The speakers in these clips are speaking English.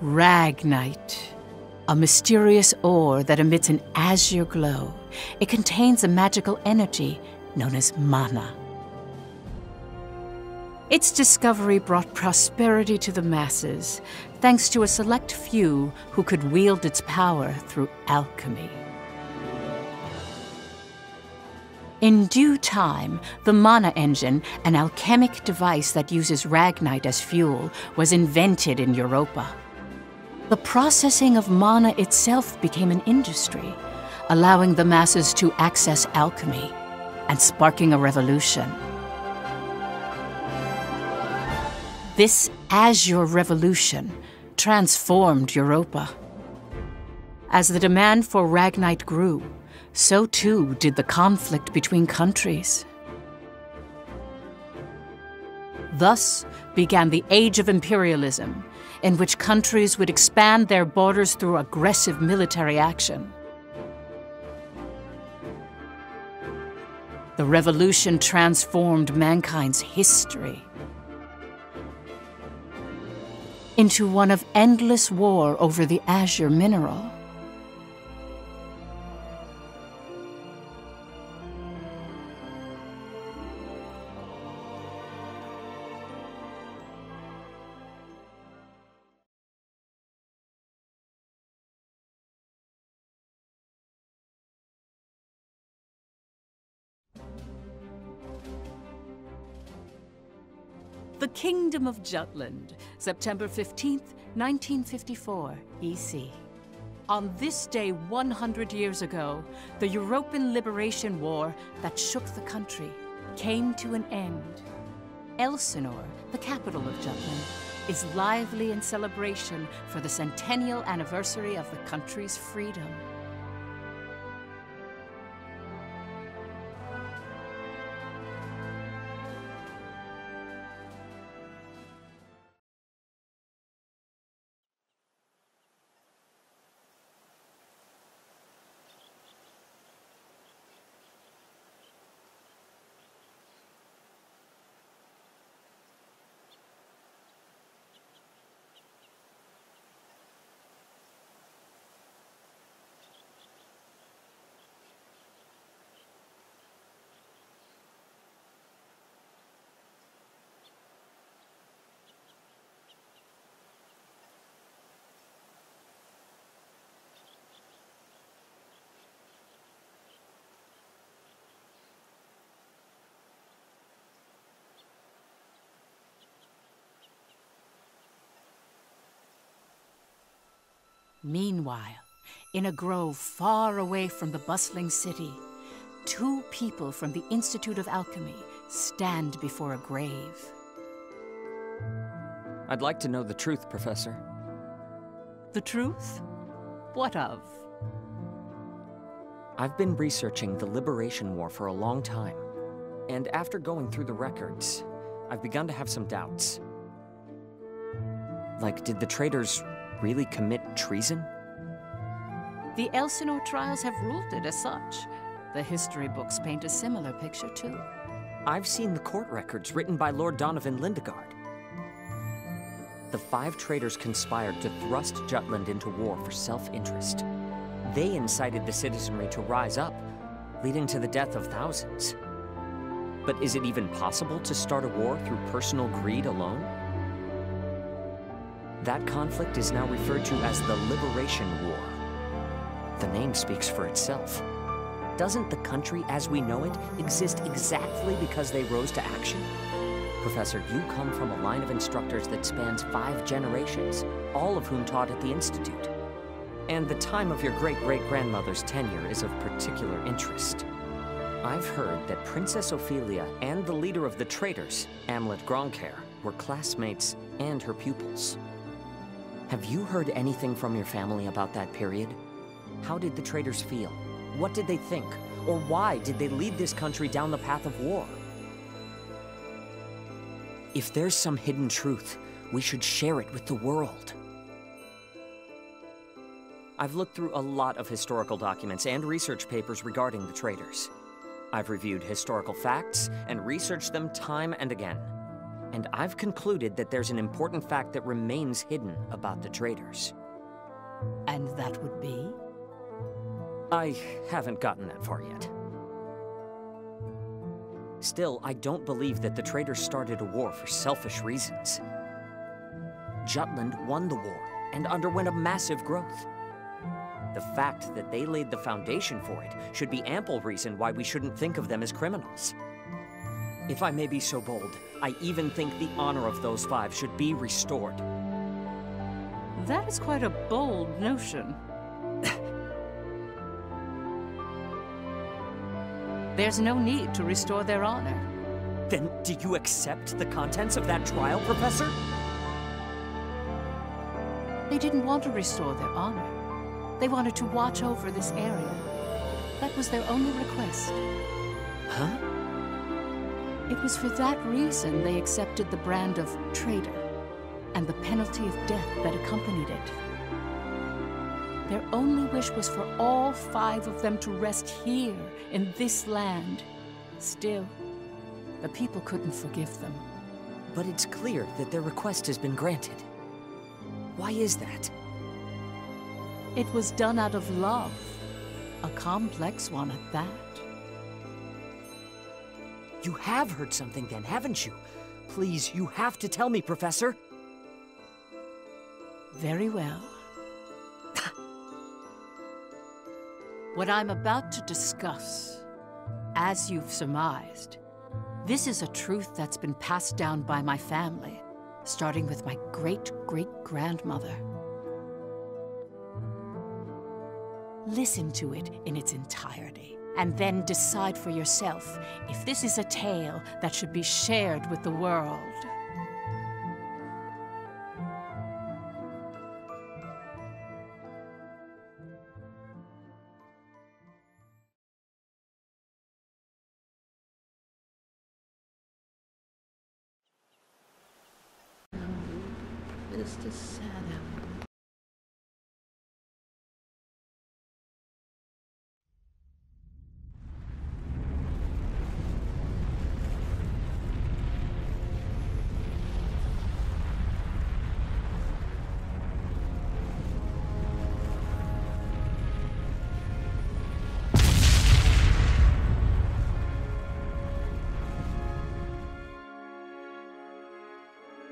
Ragnite, a mysterious ore that emits an azure glow. It contains a magical energy known as mana. Its discovery brought prosperity to the masses, thanks to a select few who could wield its power through alchemy. In due time, the mana engine, an alchemic device that uses ragnite as fuel, was invented in Europa. The processing of mana itself became an industry, allowing the masses to access alchemy and sparking a revolution. This Azure Revolution transformed Europa. As the demand for ragnite grew, so too did the conflict between countries. Thus began the Age of Imperialism, in which countries would expand their borders through aggressive military action. The revolution transformed mankind's history into one of endless war over the azure mineral. The Kingdom of Jutland, September 15th, 1954, EC. On this day 100 years ago, the European Liberation War that shook the country came to an end. Elsinore, the capital of Jutland, is lively in celebration for the centennial anniversary of the country's freedom. Meanwhile, in a grove far away from the bustling city, two people from the Institute of Alchemy stand before a grave. I'd like to know the truth, Professor. The truth? What of? I've been researching the Liberation War for a long time, and after going through the records, I've begun to have some doubts. Like, did the traitors really commit treason? The Elsinore trials have ruled it as such. The history books paint a similar picture, too. I've seen the court records written by Lord Donovan Lindegard. The 5 traitors conspired to thrust Jutland into war for self-interest. They incited the citizenry to rise up, leading to the death of thousands. But is it even possible to start a war through personal greed alone? That conflict is now referred to as the Liberation War. The name speaks for itself. Doesn't the country as we know it exist exactly because they rose to action? Professor, you come from a line of instructors that spans 5 generations, all of whom taught at the Institute. And the time of your great-great-grandmother's tenure is of particular interest. I've heard that Princess Ophelia and the leader of the traitors, Amlet Gronkair, were classmates and her pupils. Have you heard anything from your family about that period? How did the traitors feel? What did they think? Or why did they lead this country down the path of war? If there's some hidden truth, we should share it with the world. I've looked through a lot of historical documents and research papers regarding the traitors. I've reviewed historical facts and researched them time and again. And I've concluded that there's an important fact that remains hidden about the traitors. And that would be? I haven't gotten that far yet. Still, I don't believe that the traitors started a war for selfish reasons. Jutland won the war and underwent a massive growth. The fact that they laid the foundation for it should be ample reason why we shouldn't think of them as criminals. If I may be so bold, I even think the honor of those 5 should be restored. That is quite a bold notion. There's no need to restore their honor. Then do you accept the contents of that trial, Professor? They didn't want to restore their honor. They wanted to watch over this area. That was their only request. Huh? It was for that reason they accepted the brand of traitor and the penalty of death that accompanied it. Their only wish was for all 5 of them to rest here in this land. Still, the people couldn't forgive them. But it's clear that their request has been granted. Why is that? It was done out of love. A complex one at that. You have heard something then, haven't you? Please, you have to tell me, Professor. Very well. What I'm about to discuss, as you've surmised, this is a truth that's been passed down by my family, starting with my great-great-grandmother. Listen to it in its entirety, and then decide for yourself if this is a tale that should be shared with the world. Mr. Sadam.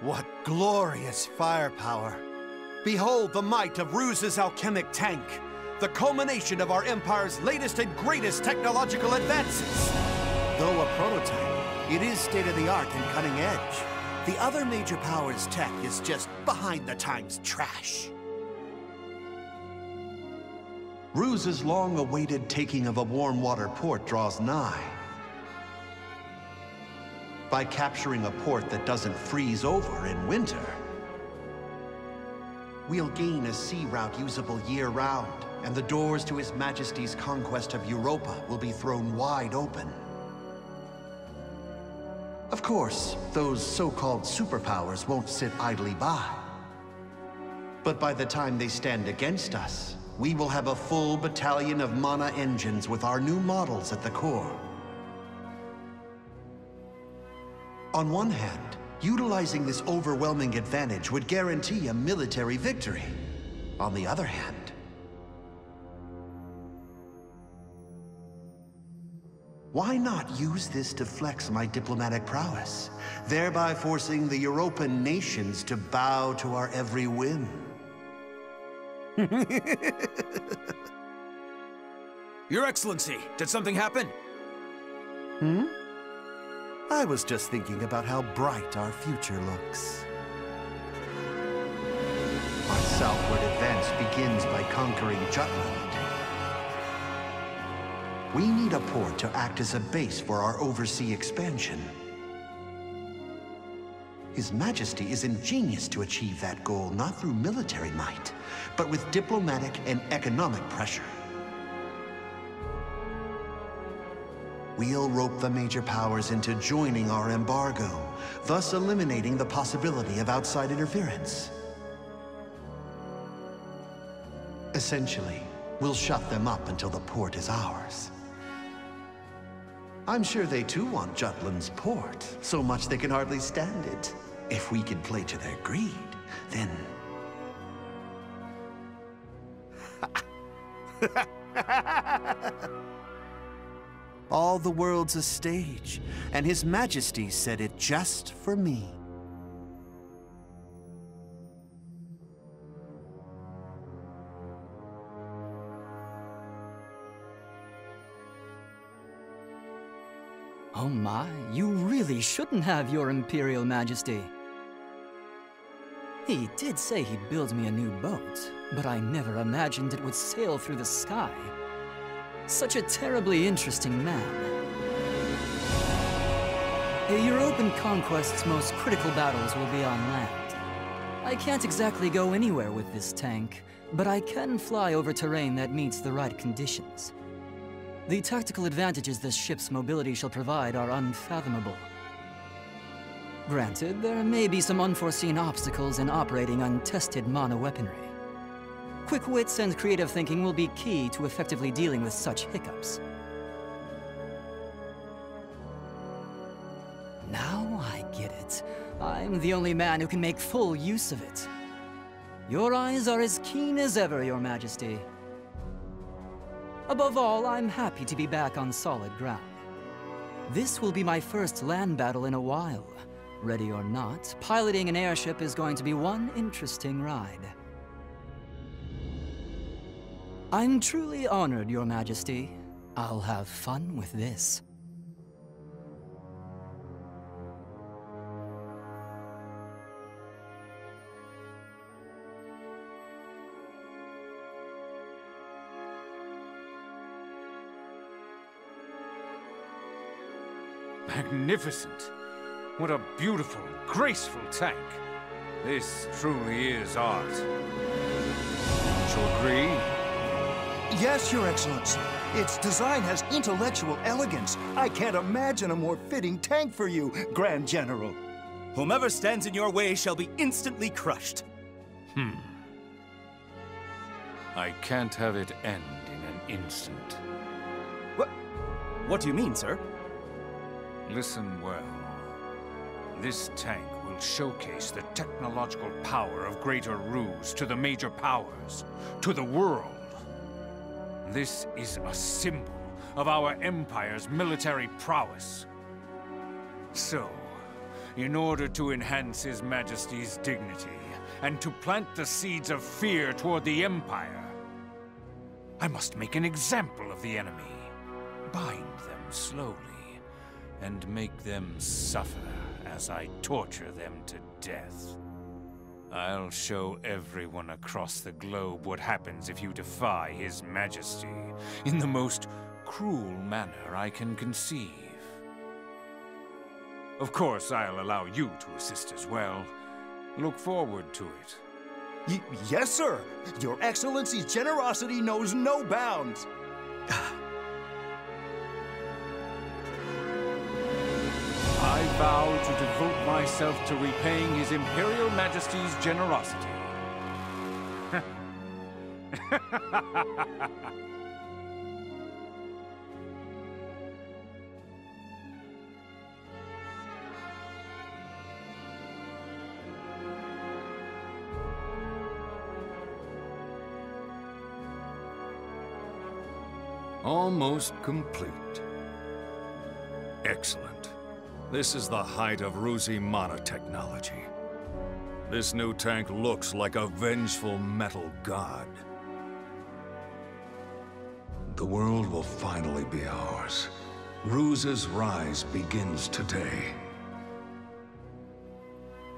What glorious firepower! Behold the might of Ruse's alchemic tank, the culmination of our Empire's latest and greatest technological advances. Though a prototype, it is state-of-the-art and cutting-edge. The other major power's tech is just behind the times trash. Ruse's long-awaited taking of a warm water port draws nigh. By capturing a port that doesn't freeze over in winter, we'll gain a sea route usable year-round, and the doors to His Majesty's conquest of Europa will be thrown wide open. Of course, those so-called superpowers won't sit idly by. But by the time they stand against us, we will have a full battalion of Mana engines with our new models at the core. On one hand, utilizing this overwhelming advantage would guarantee a military victory. On the other hand, why not use this to flex my diplomatic prowess, thereby forcing the European nations to bow to our every whim? Your Excellency, did something happen? I was just thinking about how bright our future looks. Our southward advance begins by conquering Jutland. We need a port to act as a base for our overseas expansion. His Majesty is ingenious to achieve that goal not through military might, but with diplomatic and economic pressure. We'll rope the major powers into joining our embargo, thus eliminating the possibility of outside interference. Essentially, we'll shut them up until the port is ours. I'm sure they too want Jutland's port, so much they can hardly stand it. If we can play to their greed, then... All the world's a stage, and His Majesty said it just for me. Oh my, you really shouldn't have, Your Imperial Majesty. He did say he'd build me a new boat, but I never imagined it would sail through the sky. Such a terribly interesting man. A European conquest's most critical battles will be on land. I can't exactly go anywhere with this tank, but I can fly over terrain that meets the right conditions. The tactical advantages this ship's mobility shall provide are unfathomable. Granted, there may be some unforeseen obstacles in operating untested mono-weaponry. Quick wits and creative thinking will be key to effectively dealing with such hiccups. Now I get it. I'm the only man who can make full use of it. Your eyes are as keen as ever, Your Majesty. Above all, I'm happy to be back on solid ground. This will be my first land battle in a while. Ready or not, piloting an airship is going to be one interesting ride. I'm truly honored, Your Majesty. I'll have fun with this. Magnificent! What a beautiful, graceful tank. This truly is art. Don't you agree? Yes, Your Excellency. Its design has intellectual elegance. I can't imagine a more fitting tank for you, Grand General. Whomever stands in your way shall be instantly crushed. I can't have it end in an instant. What do you mean, sir? Listen well. This tank will showcase the technological power of Greater Ruse to the major powers, to the world. This is a symbol of our Empire's military prowess. So, in order to enhance His Majesty's dignity, and to plant the seeds of fear toward the Empire, I must make an example of the enemy, bind them slowly, and make them suffer as I torture them to death. I'll show everyone across the globe what happens if you defy His Majesty in the most cruel manner I can conceive. Of course, I'll allow you to assist as well. Look forward to it. Yes, sir. Your Excellency's generosity knows no bounds. I vow to devote myself to repaying His Imperial Majesty's generosity. Almost complete. Excellent. This is the height of Rusi mana technology. This new tank looks like a vengeful metal god. The world will finally be ours. Ruse's rise begins today.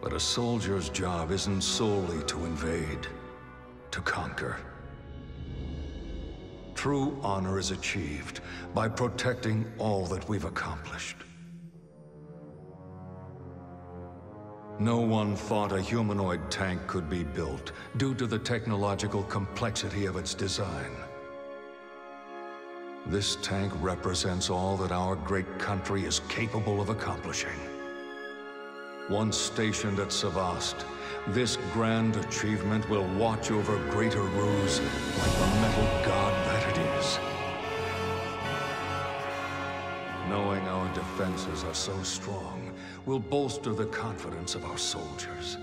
But a soldier's job isn't solely to invade, to conquer. True honor is achieved by protecting all that we've accomplished. No one thought a humanoid tank could be built due to the technological complexity of its design. This tank represents all that our great country is capable of accomplishing. Once stationed at Savast, this grand achievement will watch over Greater Ruse like the metal god that it is. knowing our defenses are so strong, will bolster the confidence of our soldiers,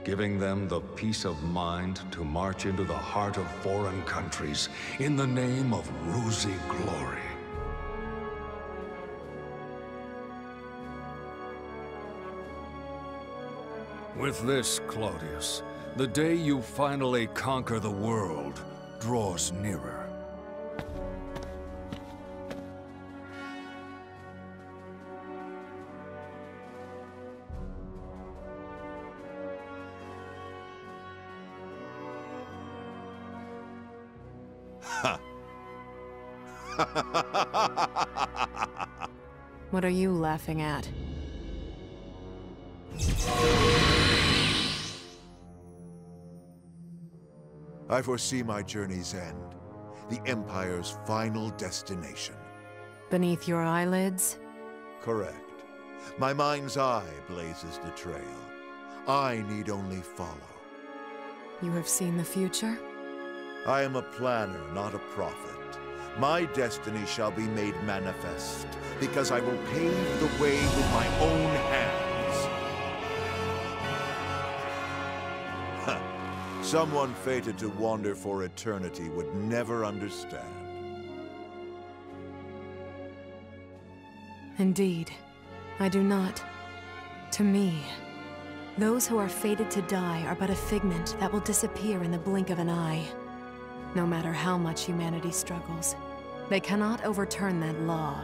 giving them the peace of mind to march into the heart of foreign countries in the name of Ruzi glory. With this, Claudius, the day you finally conquer the world draws nearer. What are you laughing at? I foresee my journey's end, the Empire's final destination. Beneath your eyelids? Correct. My mind's eye blazes the trail. I need only follow. You have seen the future? I am a planner, not a prophet. My destiny shall be made manifest, because I will pave the way with my own hands. Someone fated to wander for eternity would never understand. Indeed, I do not. To me, those who are fated to die are but a figment that will disappear in the blink of an eye. No matter how much humanity struggles, they cannot overturn that law.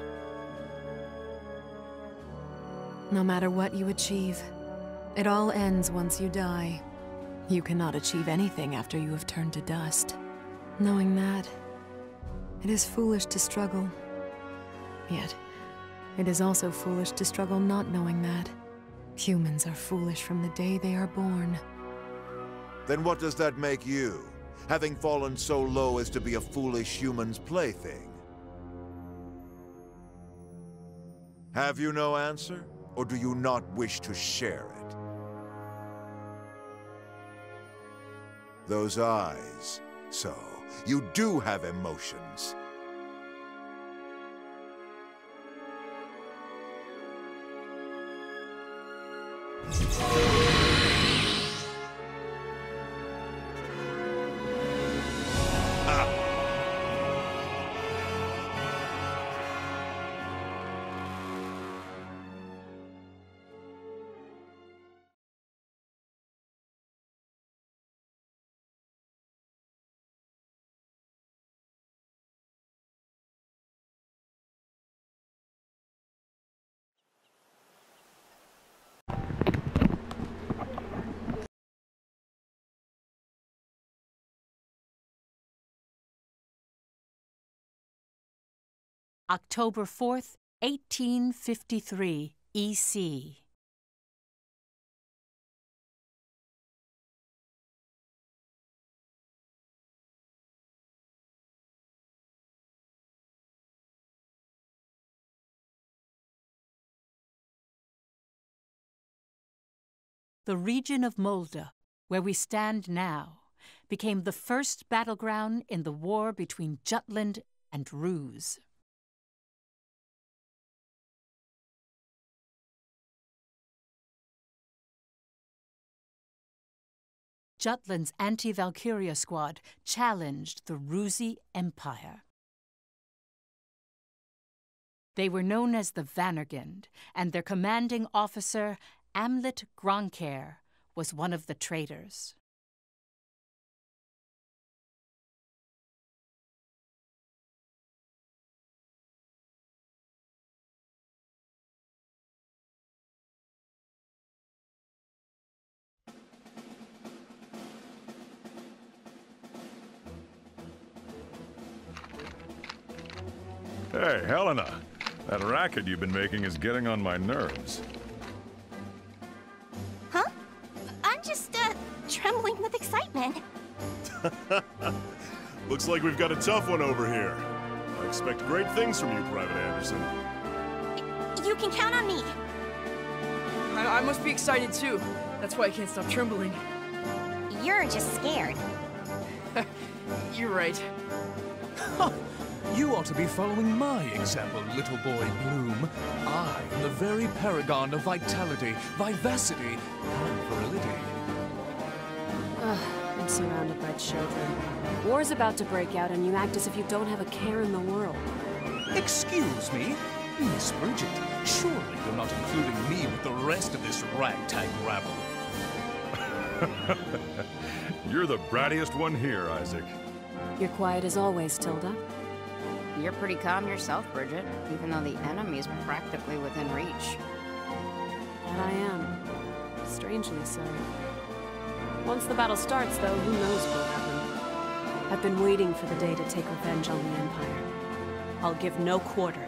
No matter what you achieve, it all ends once you die. You cannot achieve anything after you have turned to dust. Knowing that, it is foolish to struggle. Yet, it is also foolish to struggle not knowing that. Humans are foolish from the day they are born. Then what does that make you, having fallen so low as to be a foolish human's plaything? Have you no answer, or do you not wish to share it? Those eyes, so you do have emotions. October 4th, 1853, EC. The region of Molde, where we stand now, became the first battleground in the war between Jutland and Rus. Jutland's anti-Valkyria squad challenged the Ruzi Empire. They were known as the Vanargand, and their commanding officer, Amlet Gronkair, was one of the traitors. Hey, Helena. That racket you've been making is getting on my nerves. Huh? I'm just, trembling with excitement. Looks like we've got a tough one over here. I expect great things from you, Private Anderson. You can count on me. I must be excited too. That's why I can't stop trembling. You're just scared. You're right. You ought to be following my example, little boy Bloom. I am the very paragon of vitality, vivacity, and virility. Ugh, I'm surrounded by children. War's about to break out and you act as if you don't have a care in the world. Excuse me? Miss Bridget, surely you're not including me with the rest of this ragtag rabble. You're the brattiest one here, Isaac. You're quiet as always, Tilda. You're pretty calm yourself, Bridget, even though the enemy's practically within reach. That I am. Strangely so. Once the battle starts, though, who knows what'll happen. I've been waiting for the day to take revenge on the Empire. I'll give no quarter.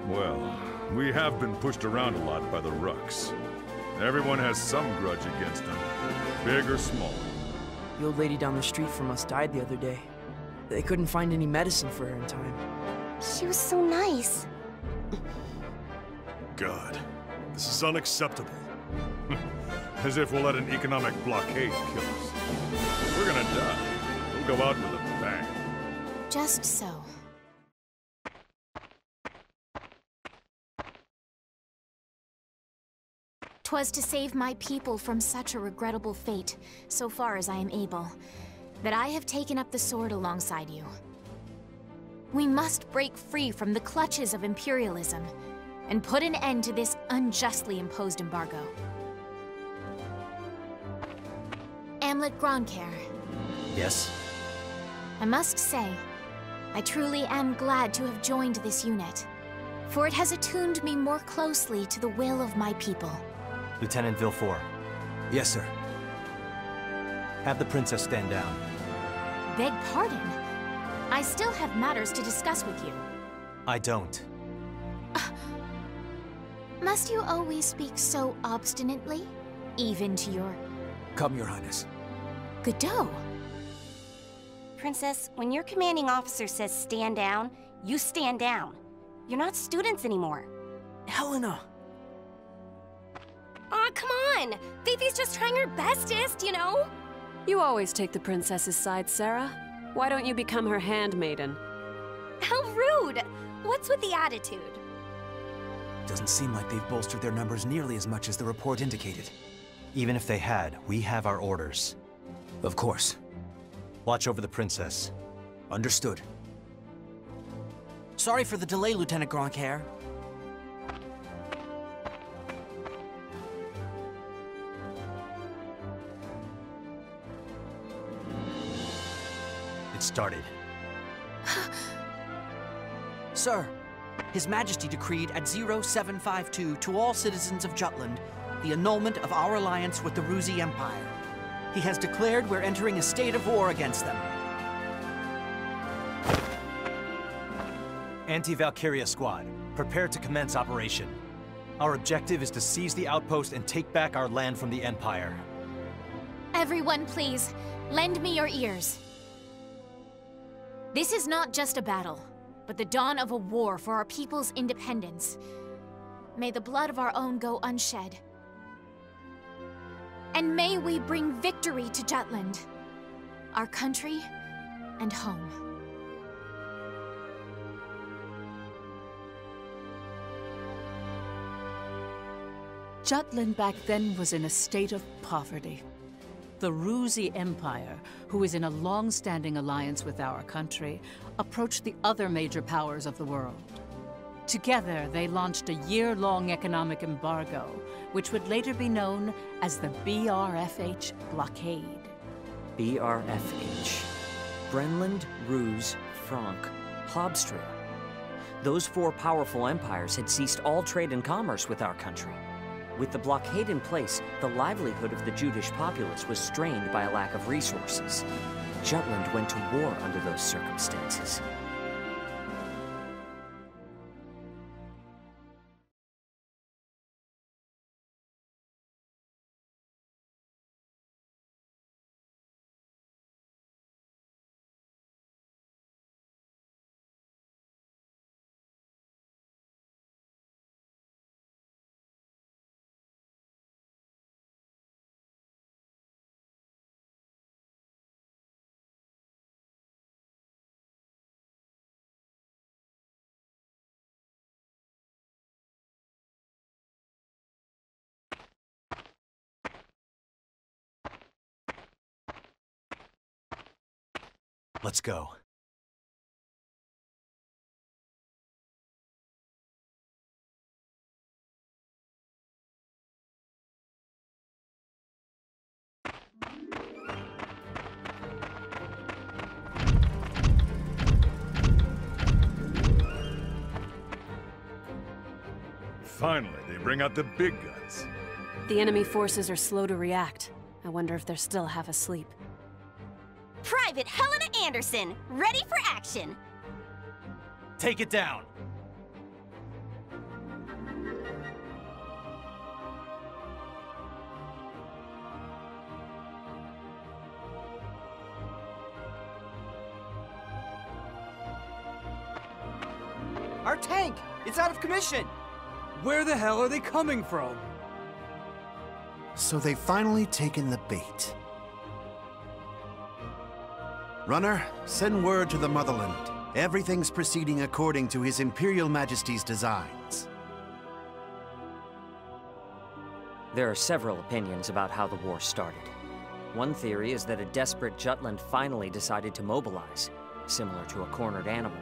Well, we have been pushed around a lot by the Rucks. Everyone has some grudge against them, big or small. The old lady down the street from us died the other day. They couldn't find any medicine for her in time. She was so nice. God, this is unacceptable. As if we'll let an economic blockade kill us. We're gonna die. We'll go out with a bang. Just so. 'Twas to save my people from such a regrettable fate, so far as I am able, that I have taken up the sword alongside you. We must break free from the clutches of imperialism, and put an end to this unjustly imposed embargo. Amlet Gronkair. Yes? I must say, I truly am glad to have joined this unit, for it has attuned me more closely to the will of my people. Lieutenant Villefort. Yes, sir. Have the princess stand down. Beg pardon? I still have matters to discuss with you. I don't. Must you always speak so obstinately? Even to your... Come, Your Highness. Godot. Princess, when your commanding officer says stand down, you stand down. You're not students anymore. Helena! Aw, come on! Fifi's just trying her bestest, you know? You always take the princess's side, Sarah. Why don't you become her handmaiden? How rude! What's with the attitude? Doesn't seem like they've bolstered their numbers nearly as much as the report indicated. Even if they had, we have our orders. Of course. Watch over the princess. Understood. Sorry for the delay, Lieutenant Gronkair. It started. Sir, His Majesty decreed at 0752 to all citizens of Jutland the annulment of our alliance with the Ruzi Empire. He has declared we're entering a state of war against them. Anti-Valkyria squad, prepare to commence operation. Our objective is to seize the outpost and take back our land from the Empire. Everyone, please, lend me your ears. This is not just a battle, but the dawn of a war for our people's independence. May the blood of our own go unshed. And may we bring victory to Jutland, our country and home. Jutland back then was in a state of poverty. The Ruzi Empire, who is in a long-standing alliance with our country, approached the other major powers of the world. Together, they launched a year-long economic embargo, which would later be known as the BRFH blockade. BRFH. Brenland, Ruse, Frank, Hobstria. Those four powerful empires had ceased all trade and commerce with our country. With the blockade in place, the livelihood of the Judish populace was strained by a lack of resources. Jutland went to war under those circumstances. Let's go. Finally, they bring out the big guns. The enemy forces are slow to react. I wonder if they're still half asleep. Private Helena Anderson, ready for action. Take it down. Our tank! It's out of commission! Where the hell are they coming from? So they've finally taken the bait. Runner, send word to the motherland. Everything's proceeding according to His Imperial Majesty's designs. There are several opinions about how the war started. One theory is that a desperate Jutland finally decided to mobilize, similar to a cornered animal.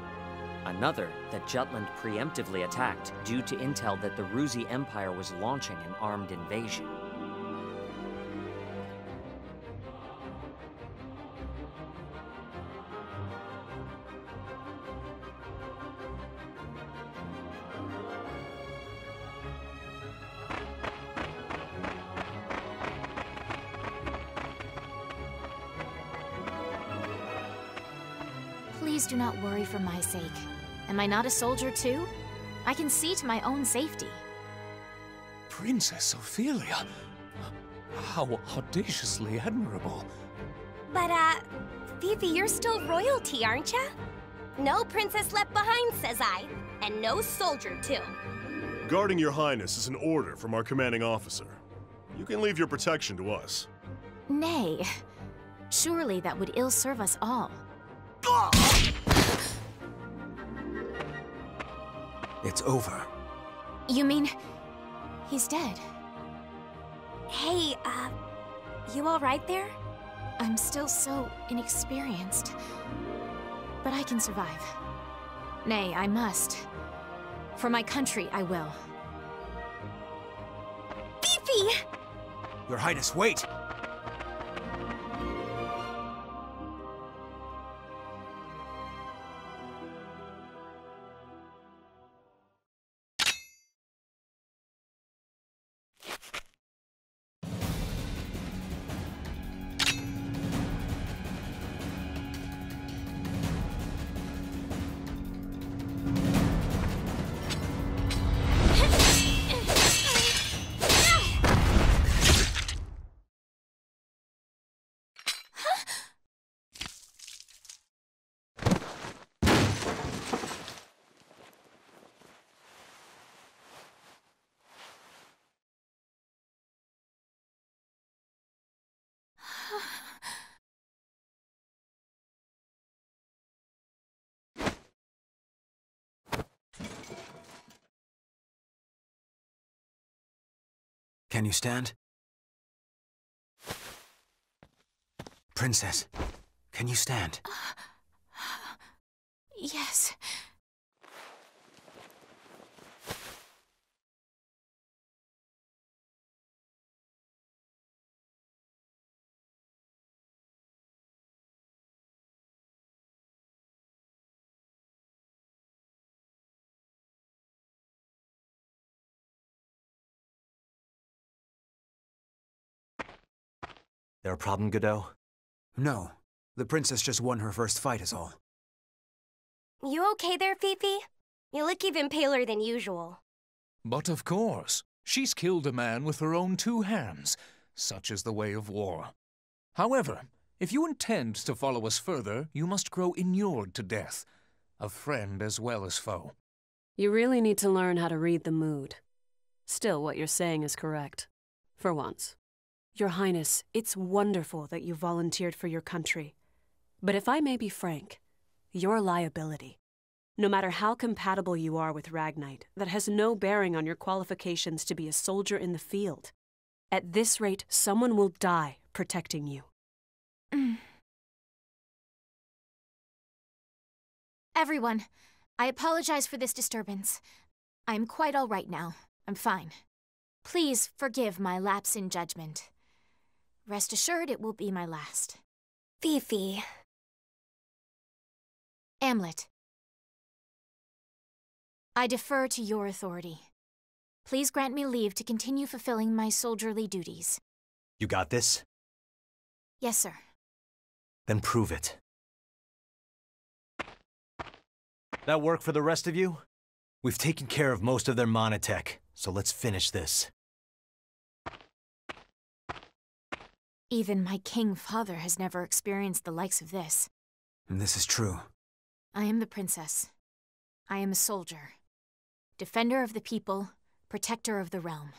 Another, that Jutland preemptively attacked due to intel that the Ruzi Empire was launching an armed invasion. Please do not worry for my sake. Am I not a soldier too? I can see to my own safety. Princess Ophelia? How audaciously admirable. But, Fifi, you're still royalty, aren't ya? No princess left behind, says I. And no soldier, too. Guarding your highness is an order from our commanding officer. You can leave your protection to us. Nay. Surely that would ill serve us all. It's over. You mean... he's dead? Hey, you all right there? I'm still so inexperienced. But I can survive. Nay, I must. For my country, I will. Fifi! Your Highness, wait! Can you stand? Princess, can you stand? Yes. There a problem, Godot? No. The princess just won her first fight is all. You okay there, Fifi? You look even paler than usual. But of course, she's killed a man with her own two hands. Such is the way of war. However, if you intend to follow us further, you must grow inured to death, of friend as well as foe. You really need to learn how to read the mood. Still, what you're saying is correct. For once. Your Highness, it's wonderful that you volunteered for your country. But if I may be frank, you're a liability. No matter how compatible you are with Ragnite, that has no bearing on your qualifications to be a soldier in the field. At this rate, someone will die protecting you. Everyone, I apologize for this disturbance. I am quite all right now. I'm fine. Please forgive my lapse in judgment. Rest assured it will be my last. Fifi. Amlet. I defer to your authority. Please grant me leave to continue fulfilling my soldierly duties. You got this? Yes, sir. Then prove it. That work for the rest of you? We've taken care of most of their monotech, so let's finish this. Even my king father has never experienced the likes of this. This is true. I am the princess. I am a soldier. Defender of the people, protector of the realm.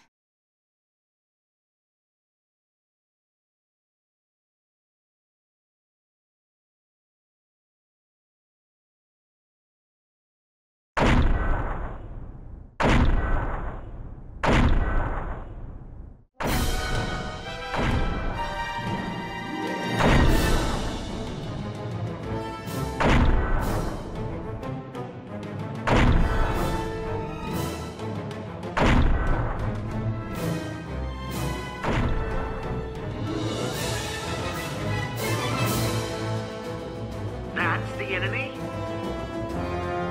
That's the enemy?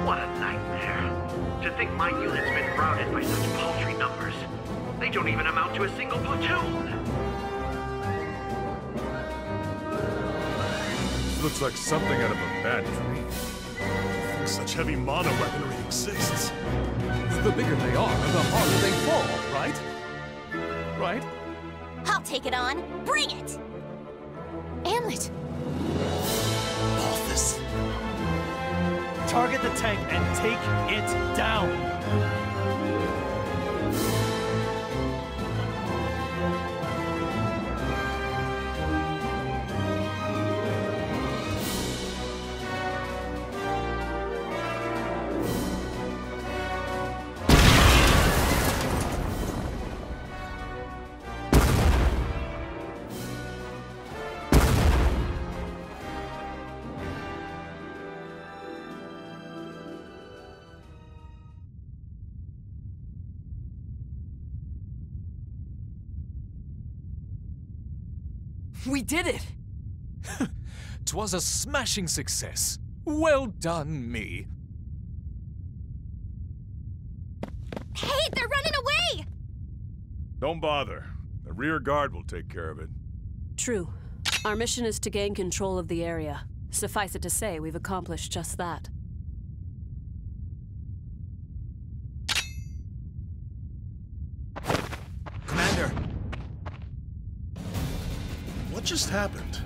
What a nightmare. To think my unit's been routed by such paltry numbers. They don't even amount to a single platoon. Looks like something out of a bad dream. Such heavy mono weaponry exists. The bigger they are, the harder they fall, right? Right? I'll take it on. Bring it! Amlet! Balthus. Target the tank and take it down! We did it! 'Twas a smashing success. Well done, me. Hey, they're running away! Don't bother. The rear guard will take care of it. True. Our mission is to gain control of the area. Suffice it to say, we've accomplished just that. Commander! What just happened?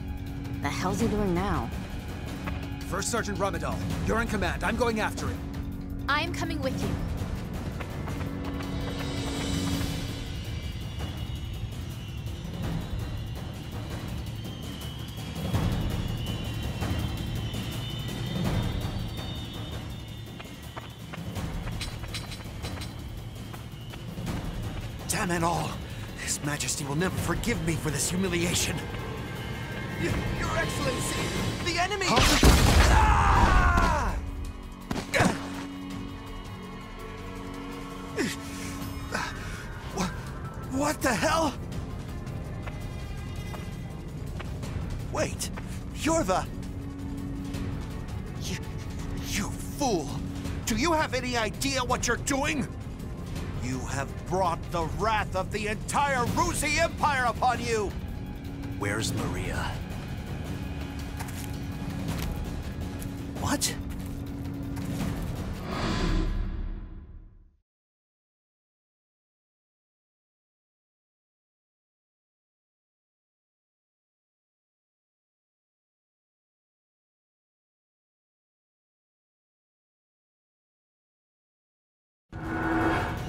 The hell's he doing now? First Sergeant Ramadal, you're in command. I'm going after him. I am coming with you. Damn it all! His Majesty will never forgive me for this humiliation. Your Excellency! The enemy! Ah! What the hell? Wait, you're the... You fool! Do you have any idea what you're doing? You have brought the wrath of the entire Rusi Empire upon you! Where's Maria? What?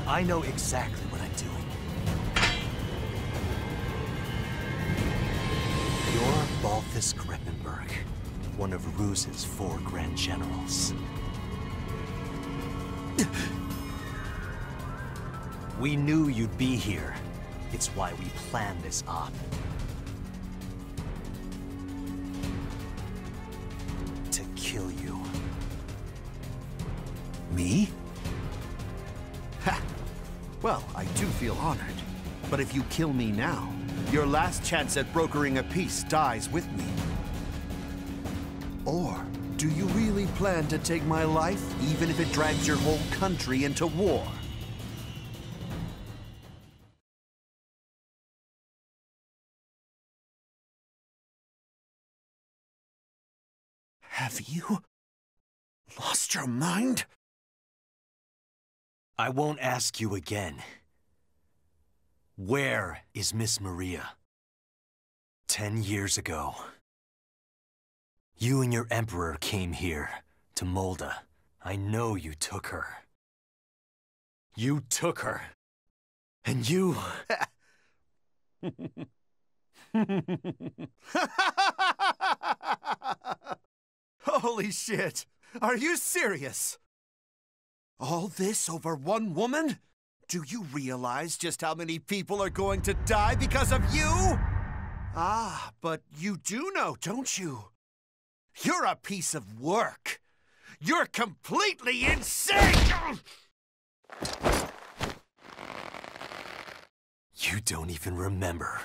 I know exactly what I'm doing. You're Balthus Greppenberg, one of Ruse's 4 Grand Generals. We knew you'd be here. It's why we planned this op. To kill you. Me? Ha! Well, I do feel honored. But if you kill me now, your last chance at brokering a peace dies with me. Or do you really plan to take my life, even if it drags your whole country into war? Have you lost your mind? I won't ask you again. Where is Miss Maria? 10 years ago, you and your Emperor came here, to Molda. I know you took her. You took her. And you... Holy shit! Are you serious? All this over one woman? Do you realize just how many people are going to die because of you? Ah, but you do know, don't you? You're a piece of work. You're completely insane! You don't even remember.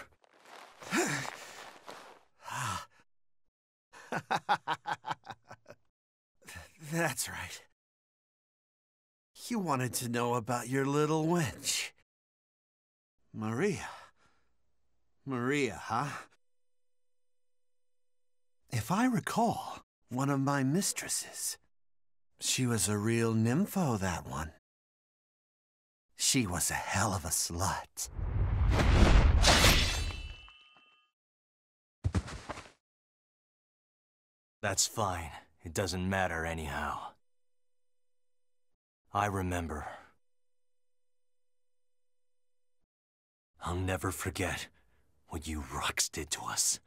That's right. You wanted to know about your little wench. Maria. Maria, huh? If I recall, one of my mistresses. She was a real nympho, that one. She was a hell of a slut. That's fine. It doesn't matter anyhow. I remember. I'll never forget what you Rux did to us.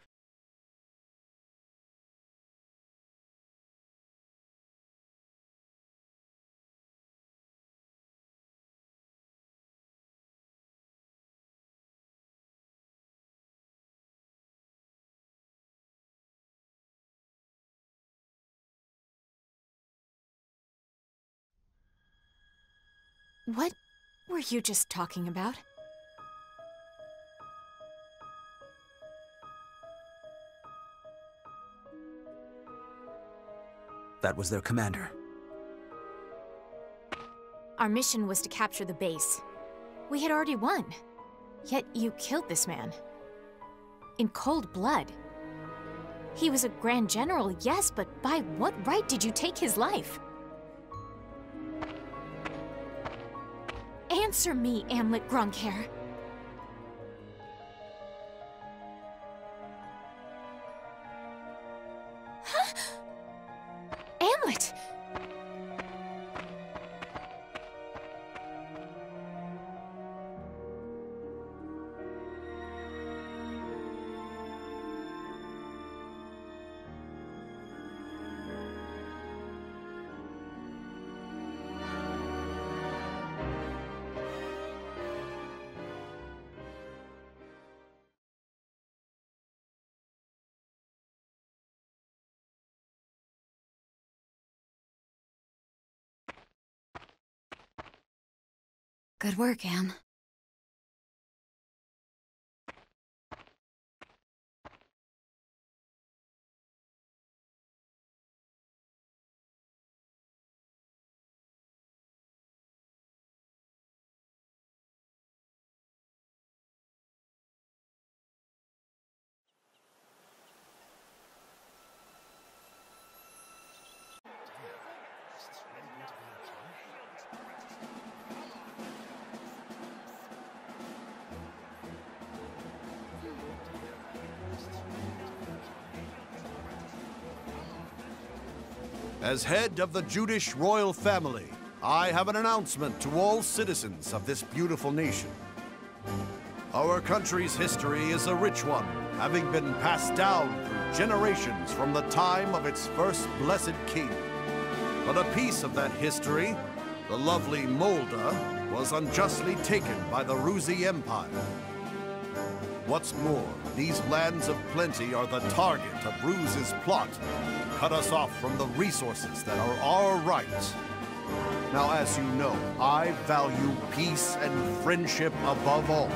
What were you just talking about? That was their commander. Our mission was to capture the base. We had already won. Yet you killed this man. In cold blood. He was a Grand General, yes, but by what right did you take his life? Answer me, Amlet Grunkhair. Huh? Amlet! Good work, Am. As head of the Judish royal family, I have an announcement to all citizens of this beautiful nation. Our country's history is a rich one, having been passed down through generations from the time of its first blessed king. But a piece of that history, the lovely Molda, was unjustly taken by the Ruzi Empire. What's more, these lands of plenty are the target of Ruze's plot to cut us off from the resources that are our rights. Now, as you know, I value peace and friendship above all.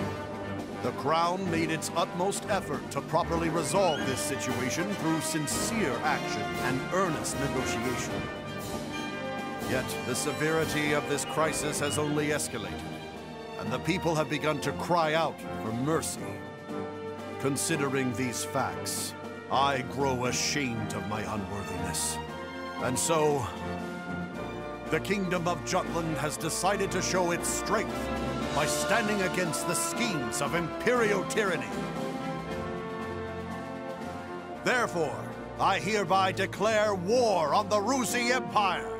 The Crown made its utmost effort to properly resolve this situation through sincere action and earnest negotiation. Yet, the severity of this crisis has only escalated, and the people have begun to cry out for mercy. Considering these facts, I grow ashamed of my unworthiness. And so, the Kingdom of Jutland has decided to show its strength by standing against the schemes of Imperial tyranny. Therefore, I hereby declare war on the Ruzi Empire.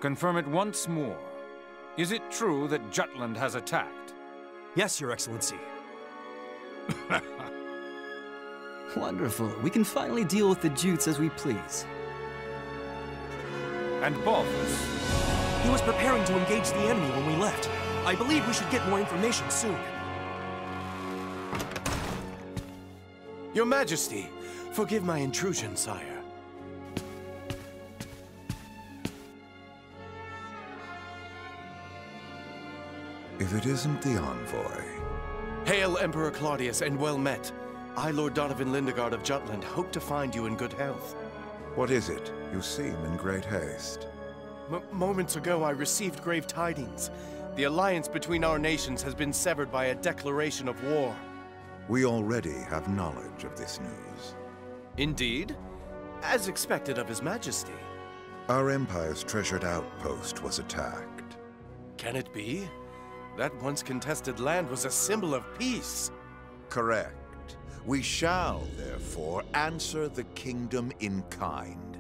Confirm it once more. Is it true that Jutland has attacked? Yes, Your Excellency. Wonderful. We can finally deal with the Jutes as we please. And Balthus? He was preparing to engage the enemy when we left. I believe we should get more information soon. Your Majesty, forgive my intrusion, sire. If it isn't the envoy. Hail, Emperor Claudius, and well met. I, Lord Donovan Lindegard of Jutland, hope to find you in good health. What is it? You seem in great haste. Moments ago, I received grave tidings. The alliance between our nations has been severed by a declaration of war. We already have knowledge of this news. Indeed? As expected of His Majesty. Our Empire's treasured outpost was attacked. Can it be? That once contested land was a symbol of peace. Correct. We shall, therefore, answer the kingdom in kind.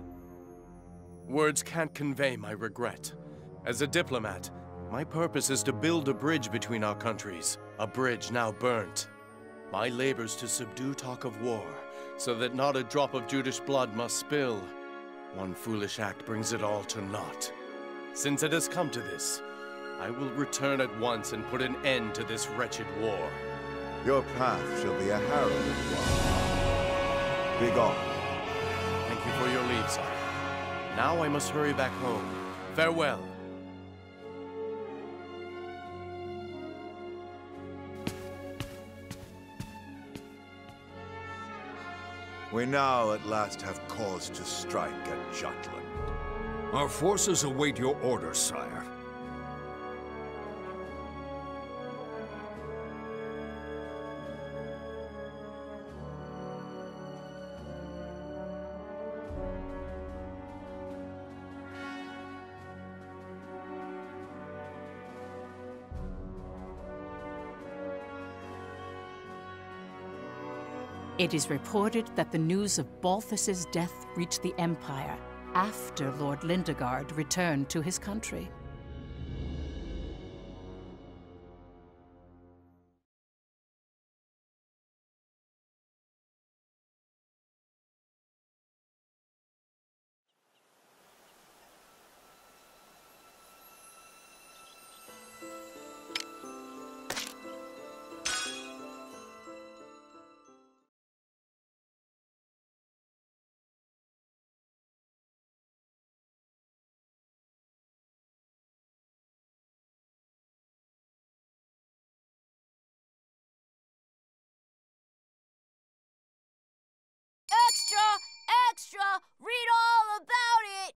Words can't convey my regret. As a diplomat, my purpose is to build a bridge between our countries, a bridge now burnt. My labors to subdue talk of war, so that not a drop of Judish blood must spill. One foolish act brings it all to naught. Since it has come to this, I will return at once and put an end to this wretched war. Your path shall be a heralded one. Begone. Thank you for your leave, sire. Now I must hurry back home. Farewell. We now at last have cause to strike at Jutland. Our forces await your orders, sire. It is reported that the news of Balthus's death reached the Empire after Lord Lindegard returned to his country. Extra! Extra! Read all about it!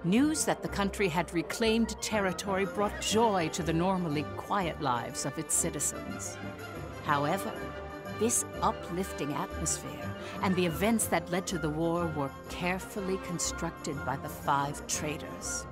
News that the country had reclaimed territory brought joy to the normally quiet lives of its citizens. However, this uplifting atmosphere and the events that led to the war were carefully constructed by the 5 traitors.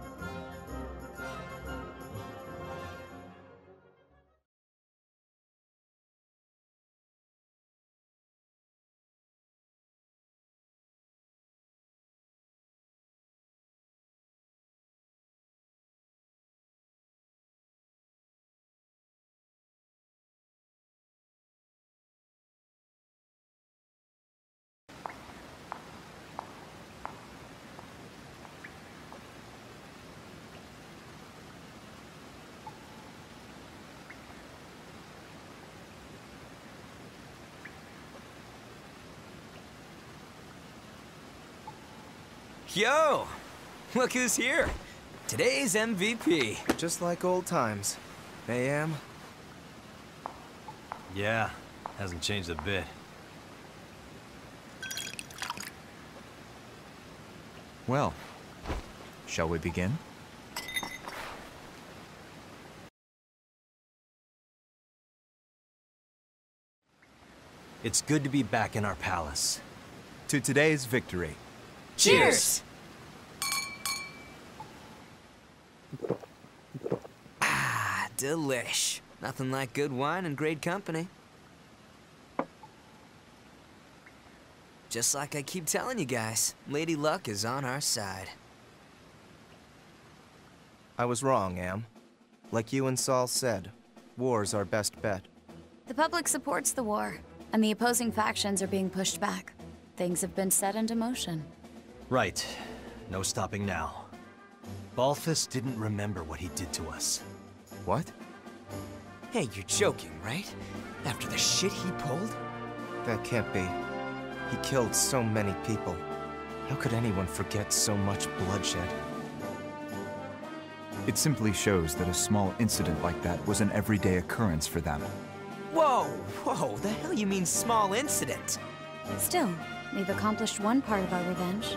Yo! Look who's here! Today's MVP. Just like old times. AM? Yeah, hasn't changed a bit. Well, shall we begin? It's good to be back in our palace. To today's victory. Cheers! Ah, delish. Nothing like good wine and great company. Just like I keep telling you guys, Lady Luck is on our side. I was wrong, Am. Like you and Saul said, war's our best bet. The public supports the war, and the opposing factions are being pushed back. Things have been set into motion. Right. No stopping now. Balthus didn't remember what he did to us. What? Hey, you're joking, right? After the shit he pulled? That can't be. He killed so many people. How could anyone forget so much bloodshed? It simply shows that a small incident like that was an everyday occurrence for them. Whoa, whoa, the hell you mean small incident? Still, we've accomplished one part of our revenge.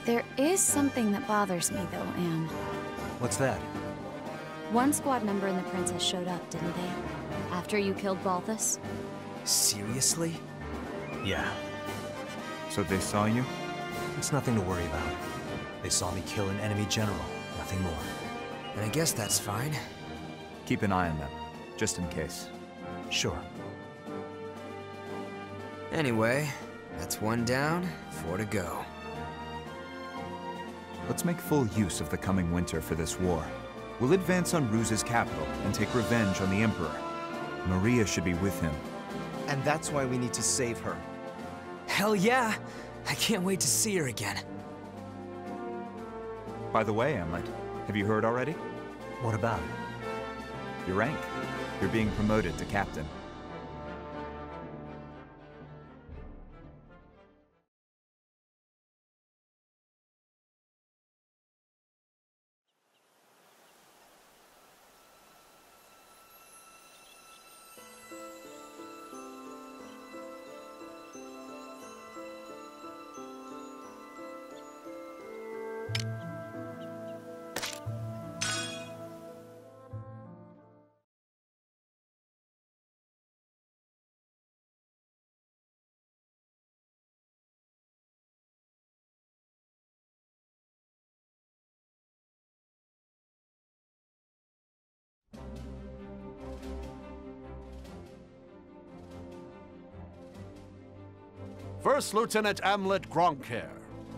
There is something that bothers me, though, Am. What's that? One squad member and the princess showed up, didn't they? After you killed Balthus? Seriously? Yeah. So they saw you? It's nothing to worry about. They saw me kill an enemy general, nothing more. And I guess that's fine. Keep an eye on them, just in case. Sure. Anyway, that's one down, 4 to go. Let's make full use of the coming winter for this war. We'll advance on Ruse's capital and take revenge on the Emperor. Maria should be with him. And that's why we need to save her. Hell yeah! I can't wait to see her again. By the way, Amlet, have you heard already? What about it? Your rank. You're being promoted to captain. First Lieutenant Amlet Gronkair,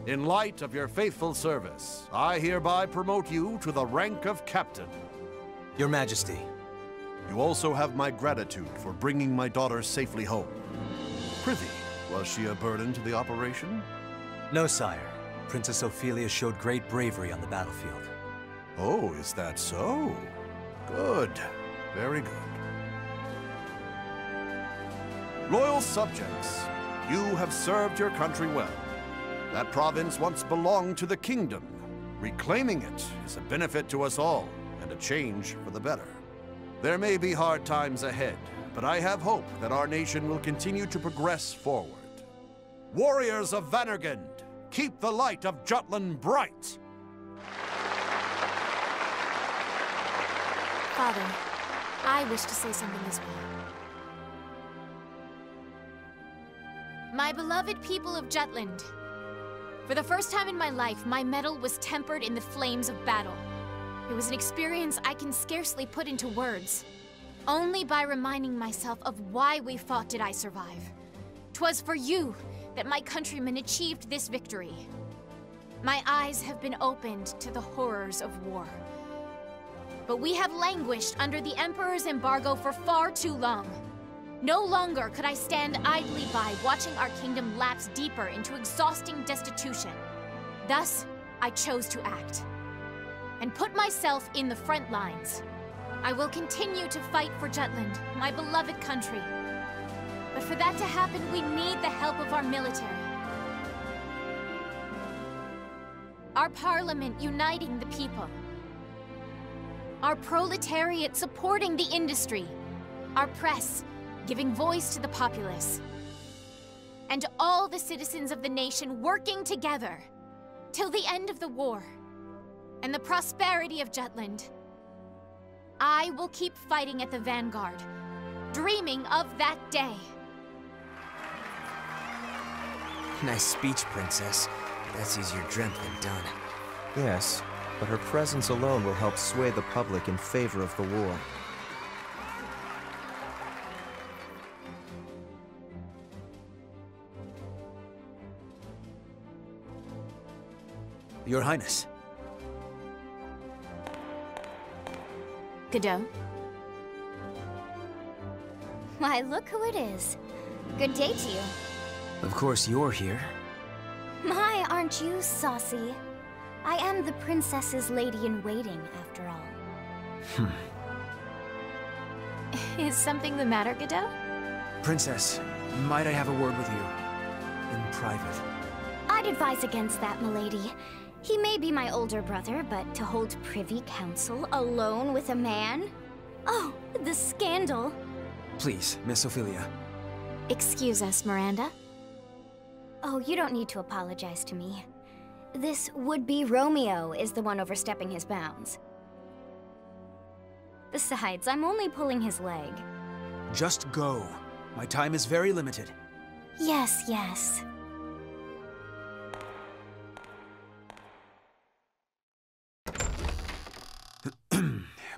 in light of your faithful service, I hereby promote you to the rank of Captain. Your Majesty. You also have my gratitude for bringing my daughter safely home. Prithee, was she a burden to the operation? No, sire. Princess Ophelia showed great bravery on the battlefield. Oh, is that so? Good. Very good. Loyal subjects, you have served your country well. That province once belonged to the kingdom. Reclaiming it is a benefit to us all, and a change for the better. There may be hard times ahead, but I have hope that our nation will continue to progress forward. Warriors of Vanargand, keep the light of Jutland bright! Father, I wish to say something as well. My beloved people of Jutland, for the first time in my life, my mettle was tempered in the flames of battle. It was an experience I can scarcely put into words. Only by reminding myself of why we fought did I survive. 'Twas for you that my countrymen achieved this victory. My eyes have been opened to the horrors of war. But we have languished under the Emperor's embargo for far too long. No longer could I stand idly by watching our kingdom lapse deeper into exhausting destitution. Thus, I chose to act and put myself in the front lines. I will continue to fight for Jutland, my beloved country. But for that to happen, we need the help of our military. Our parliament uniting the people. Our proletariat supporting the industry. Our press giving voice to the populace. And all the citizens of the nation working together till the end of the war and the prosperity of Jutland. I will keep fighting at the vanguard, dreaming of that day. Nice speech, Princess. That's easier dreamt than done. Yes, but her presence alone will help sway the public in favor of the war. Your Highness. Godot? Why, look who it is. Good day to you. Of course you're here. My, aren't you saucy? I am the princess's lady-in-waiting, after all. Is something the matter, Godot? Princess, might I have a word with you? In private. I'd advise against that, milady. He may be my older brother, but to hold privy council alone with a man? Oh, the scandal. Please, Miss Ophelia. Excuse us, Miranda. Oh, you don't need to apologize to me. This would-be Romeo is the one overstepping his bounds. Besides, I'm only pulling his leg. Just go. My time is very limited. Yes, yes.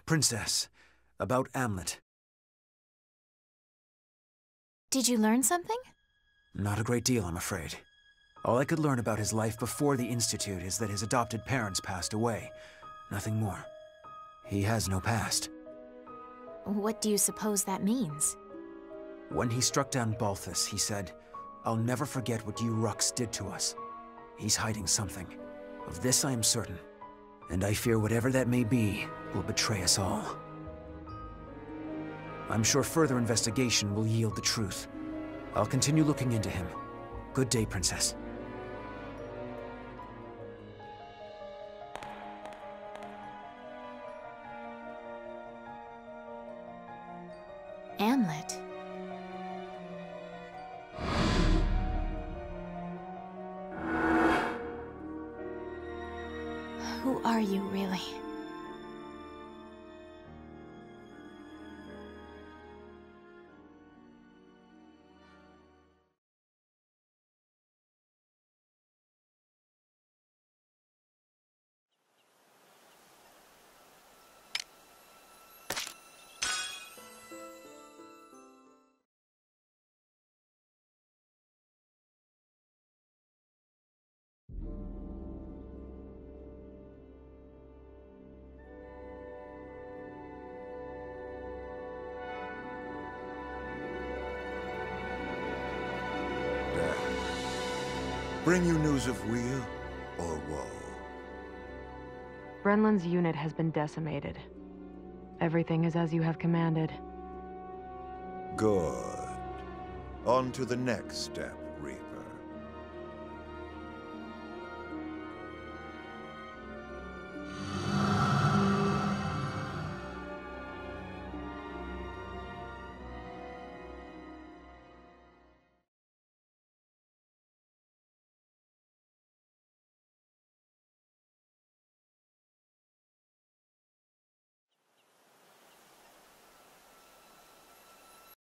Princess, about Amlet. Did you learn something? Not a great deal, I'm afraid. All I could learn about his life before the Institute is that his adopted parents passed away. Nothing more. He has no past. What do you suppose that means? When he struck down Balthus, he said, "I'll never forget what you Ruks did to us." He's hiding something. Of this I am certain. And I fear whatever that may be will betray us all. I'm sure further investigation will yield the truth. I'll continue looking into him. Good day, Princess. Amlet. Who are you, really? Bring you news of weal or woe? Brenlin's unit has been decimated. Everything is as you have commanded. Good. On to the next step.